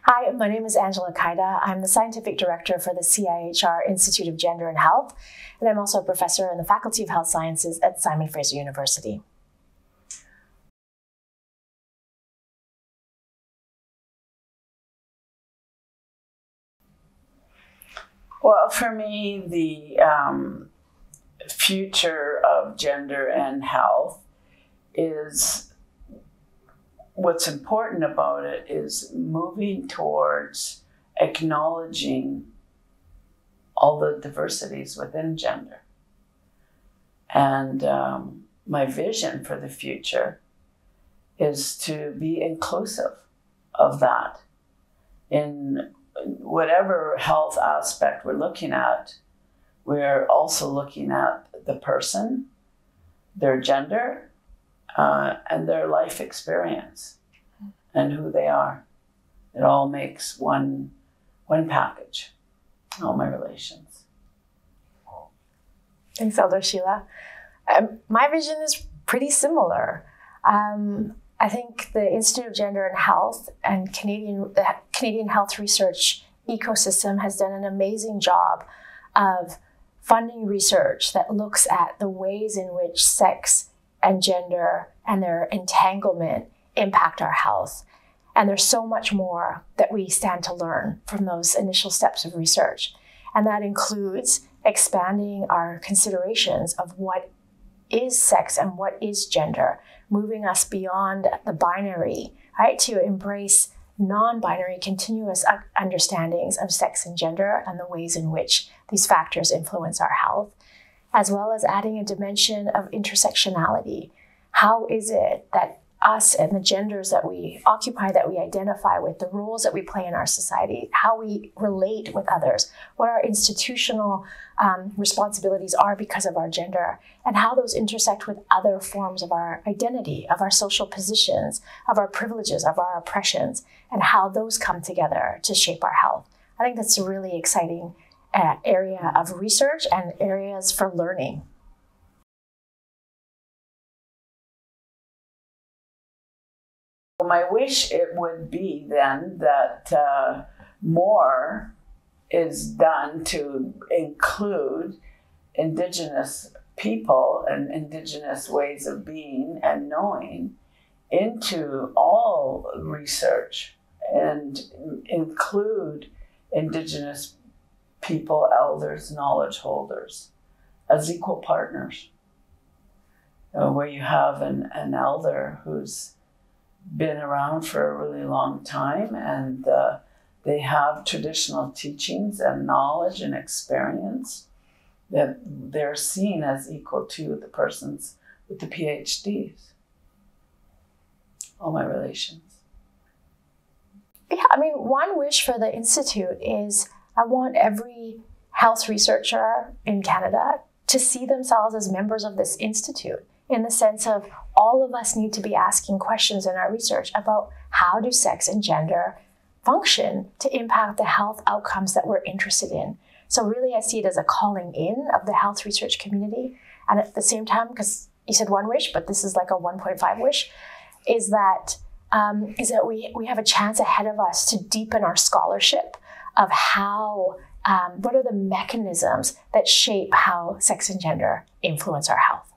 Hi, my name is Angela Kaida. I'm the Scientific Director for the CIHR Institute of Gender and Health, and I'm also a professor in the Faculty of Health Sciences at Simon Fraser University. Well, for me, the future of gender and health is, what's important about it is moving towards acknowledging all the diversities within gender. And my vision for the future is to be inclusive of that in whatever health aspect we're looking at. We're also looking at the person, their gender, and their life experience and who they are. It all makes one package, all my relations. Thanks, Elder Sheila. My vision is pretty similar. I think the Institute of Gender and Health and the Canadian health research ecosystem has done an amazing job of funding research that looks at the ways in which sex and gender and their entanglement impact our health. And there's so much more that we stand to learn from those initial steps of research. And that includes expanding our considerations of what is sex and what is gender, moving us beyond the binary, right, to embrace non-binary continuous understandings of sex and gender and the ways in which these factors influence our health, as well as adding a dimension of intersectionality. How is it that us and the genders that we occupy, that we identify with, the roles that we play in our society, how we relate with others, what our institutional responsibilities are because of our gender, and how those intersect with other forms of our identity, of our social positions, of our privileges, of our oppressions, and how those come together to shape our health. I think that's a really exciting area of research and areas for learning. My wish it would be then that more is done to include Indigenous people and Indigenous ways of being and knowing into all research, and include Indigenous people, elders, knowledge holders as equal partners. Where you have an elder who's been around for a really long time, and they have traditional teachings and knowledge and experience that they're seen as equal to the persons with the PhDs. All my relations. Yeah, I mean, one wish for the Institute is I want every health researcher in Canada to see themselves as members of this Institute, in the sense of all of us need to be asking questions in our research about how do sex and gender function to impact the health outcomes that we're interested in. So really, I see it as a calling in of the health research community. And at the same time, because you said one wish, but this is like a 1.5 wish, is that we have a chance ahead of us to deepen our scholarship of how, what are the mechanisms that shape how sex and gender influence our health.